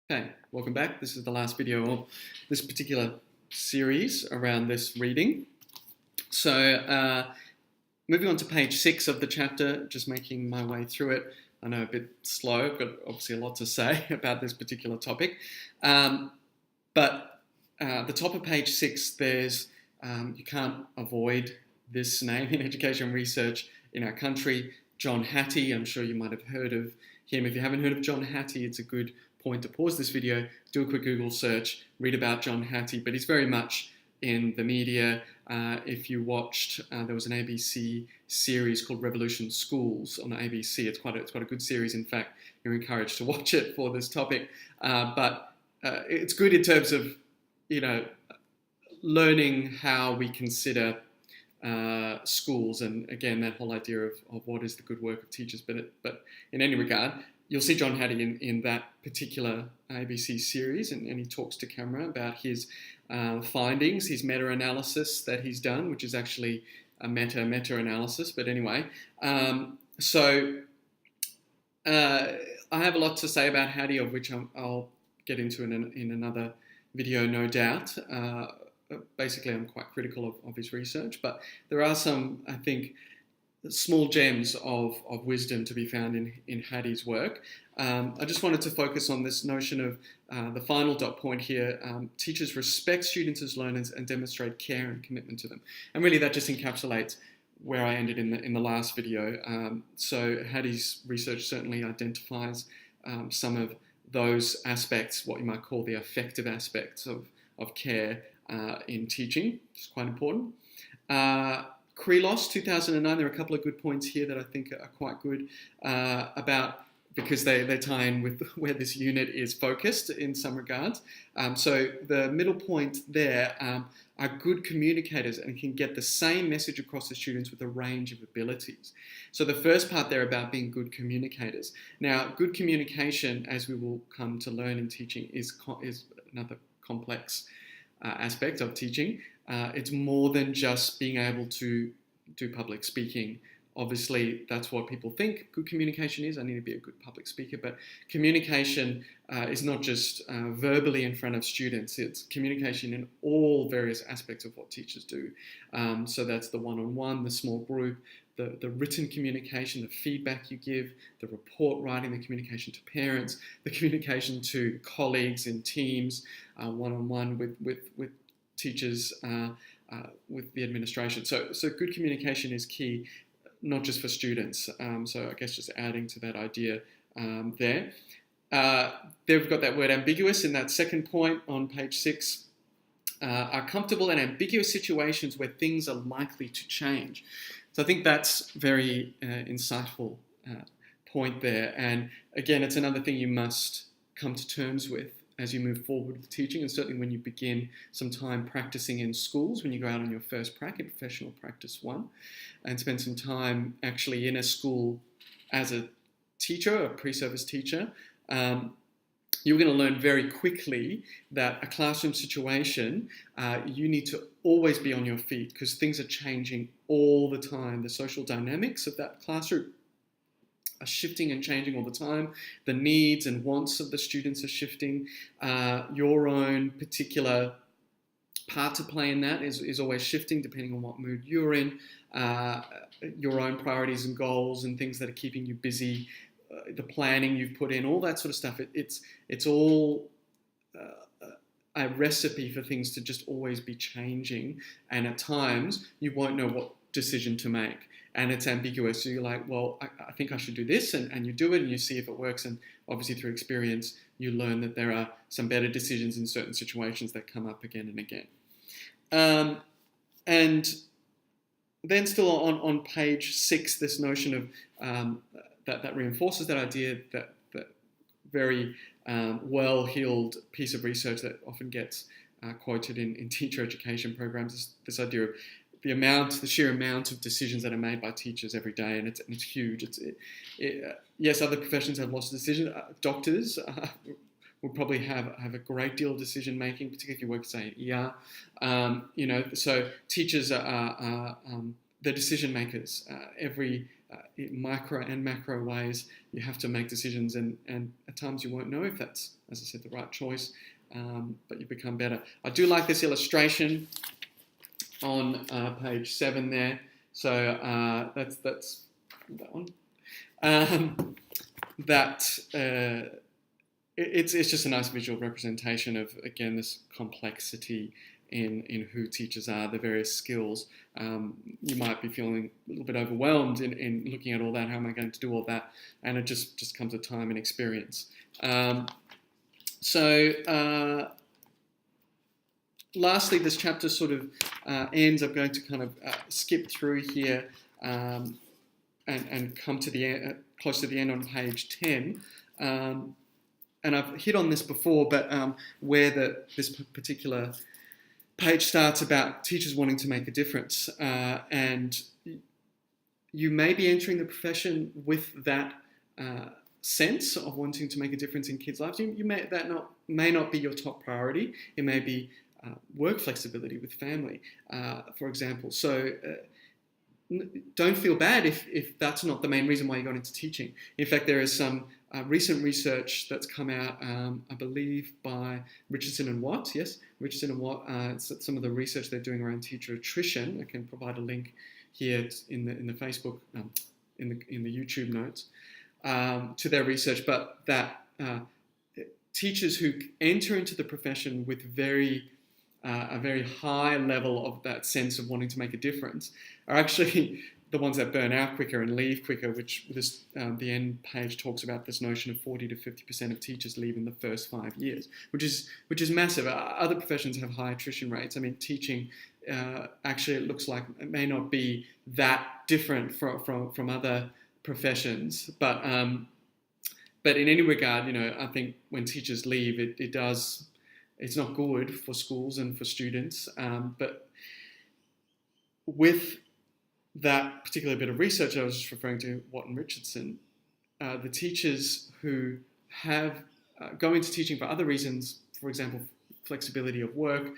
Okay, welcome back. This is the last video of this particular series around this reading. So moving on to page 6 of the chapter, just making my way through it. I know a bit slow, I've got obviously a lot to say about this particular topic. But the top of page 6, there's you can't avoid this name in education research in our country, John Hattie. I'm sure you might have heard of him. If you haven't heard of John Hattie, it's a good point to pause this video, do a quick Google search, read about John Hattie, but he's very much in the media. If you watched, there was an ABC series called Revolution Schools on the ABC. It's quite a good series. In fact, you're encouraged to watch it for this topic. But it's good in terms of, learning how we consider schools, and again, that whole idea of what is the good work of teachers. But in any regard, you'll see John Hattie in that particular ABC series, and he talks to camera about his findings, his meta-analysis that he's done, which is actually a meta-analysis. But anyway, so I have a lot to say about Hattie, of which I'll get into in another video, no doubt. Basically, I'm quite critical of his research, but there are some, I think, small gems of wisdom to be found in Hattie's work. I just wanted to focus on this notion of the final dot point here. Teachers respect students as learners and demonstrate care and commitment to them. And really that just encapsulates where I ended in the last video. So Hattie's research certainly identifies some of those aspects, what you might call the affective aspects of care in teaching, which is quite important. Krelos, 2009, there are a couple of good points here that I think are quite good about, because they tie in with where this unit is focused in some regards. So the middle point there are good communicators and can get the same message across to students with a range of abilities. So the first part there about being good communicators. Now, good communication, as we will come to learn in teaching, is another complex aspect of teaching. It's more than just being able to do public speaking. Obviously, that's what people think good communication is. I need to be a good public speaker. But communication is not just verbally in front of students. It's communication in all various aspects of what teachers do. So that's the one-on-one, the small group, the written communication, the feedback you give, the report writing, the communication to parents, the communication to colleagues in teams, one-on-one with teachers, with the administration. So good communication is key, not just for students. So I guess just adding to that idea there. There we've got that word ambiguous in that second point on page 6. Are comfortable in ambiguous situations where things are likely to change. So I think that's very insightful point there. And again, it's another thing you must come to terms with as you move forward with teaching, and certainly when you begin some time practicing in schools, when you go out on your first prac in professional practice 1, and spend some time actually in a school as a teacher, a pre-service teacher, you're going to learn very quickly that a classroom situation, you need to always be on your feet because things are changing all the time. The social dynamics of that classroom are shifting and changing all the time. The needs and wants of the students are shifting. Your own particular part to play in that is always shifting depending on what mood you're in. Your own priorities and goals and things that are keeping you busy, the planning you've put in, all that sort of stuff. It's all a recipe for things to just always be changing, and at times you won't know what decision to make, and it's ambiguous. So you're like, well, I think I should do this, and you do it and you see if it works, and obviously through experience you learn that there are some better decisions in certain situations that come up again and again. And then still on page 6, this notion of that reinforces that idea, that very well-heeled piece of research that often gets quoted in teacher education programs, this idea of the sheer amount of decisions that are made by teachers every day, and it's huge. Yes, other professions have lots of decisions. Doctors would probably have a great deal of decision making, particularly if you work, say, in ER. So teachers are the decision makers. Every in micro and macro ways, you have to make decisions, and at times you won't know if that's, as I said, the right choice, but you become better. I do like this illustration on page 7 there. So that's that one. It's just a nice visual representation of, again, this complexity in who teachers are, the various skills. You might be feeling a little bit overwhelmed in looking at all that. How am I going to do all that? And it just comes with time and experience. Lastly, this chapter sort of ends. I'm going to kind of skip through here and come to the end, close to the end on page 10. And I've hit on this before, but where this particular page starts about teachers wanting to make a difference. And you may be entering the profession with that sense of wanting to make a difference in kids' lives. That may not be your top priority. It may be work flexibility with family, for example. So don't feel bad if that's not the main reason why you got into teaching. In fact, there is some recent research that's come out, I believe, by Richardson and Watt. Yes, Richardson and Watt. Some of the research they're doing around teacher attrition. I can provide a link here in the Facebook, in the YouTube notes to their research. But that teachers who enter into the profession with a very high level of that sense of wanting to make a difference are actually the ones that burn out quicker and leave quicker, which the end page talks about this notion of 40 to 50% of teachers leave in the first 5 years, which is massive. Other professions have high attrition rates. I mean, teaching, actually, it looks like it may not be that different from other professions, but in any regard, I think when teachers leave, it's not good for schools and for students, but with that particular bit of research I was just referring to, Watt and Richardson, the teachers who go into teaching for other reasons, for example, flexibility of work,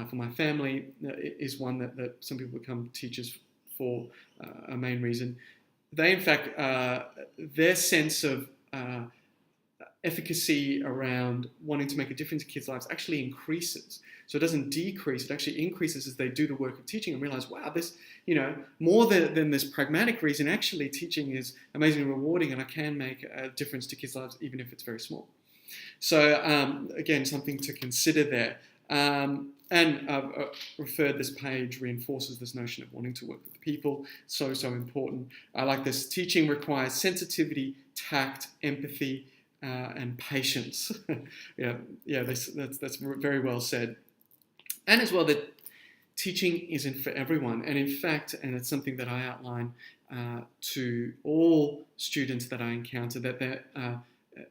for my family, is one that some people become teachers for a main reason. They, in fact, their sense of efficacy around wanting to make a difference in kids' lives actually increases. So it doesn't decrease, it actually increases as they do the work of teaching and realize, wow, this, more than this pragmatic reason, actually teaching is amazingly rewarding and I can make a difference to kids' lives even if it's very small. So again, something to consider there. And I've referred, this page reinforces this notion of wanting to work with people. So important. I like this. Teaching requires sensitivity, tact, empathy, and patience. That's very well said. And as well, that teaching isn't for everyone. And in fact, and it's something that I outline to all students that I encounter, that they're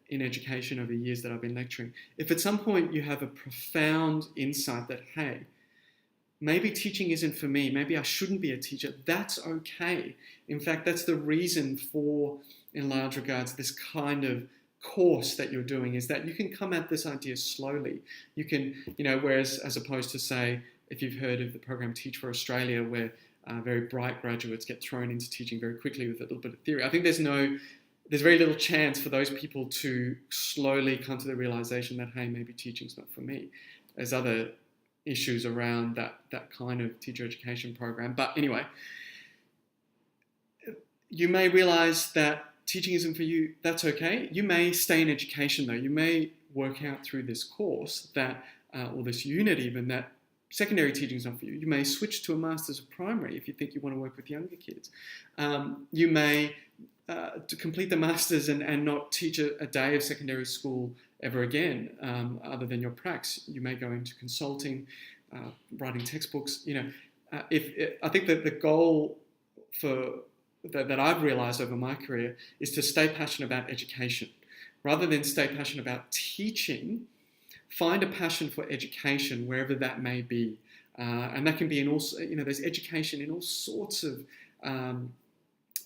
in education over the years that I've been lecturing. If at some point you have a profound insight that, hey, maybe teaching isn't for me, maybe I shouldn't be a teacher, that's okay. In fact, that's the reason for, in large regards, this kind of course that you're doing, is that you can come at this idea slowly. You can, whereas as opposed to, say, if you've heard of the program Teach for Australia, where very bright graduates get thrown into teaching very quickly with a little bit of theory, I think there's very little chance for those people to slowly come to the realization that, hey, maybe teaching's not for me. There's other issues around that kind of teacher education program. But anyway, you may realize that teaching isn't for you. That's okay. You may stay in education, though. You may work out through this course that, or this unit even, that secondary teaching is not for you. You may switch to a Master's of Primary if you think you want to work with younger kids. You may to complete the Masters and not teach a day of secondary school ever again, other than your pracs. You may go into consulting, writing textbooks. I think that the goal that I've realised over my career is to stay passionate about education. Rather than stay passionate about teaching, find a passion for education wherever that may be. And that can be in all, there's education in all sorts of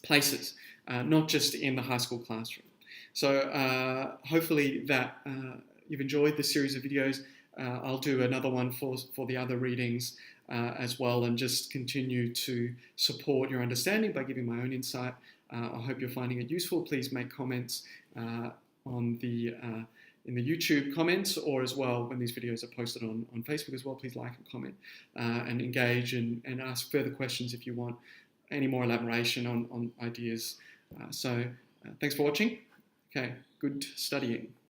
places, not just in the high school classroom. So hopefully that you've enjoyed this series of videos. I'll do another one for the other readings as well, and just continue to support your understanding by giving my own insight I hope you're finding it useful. Please make comments on the in the YouTube comments, or as well when these videos are posted on Facebook as well. Please like and comment and engage and ask further questions if you want any more elaboration on ideas. Thanks for watching. Okay, good studying.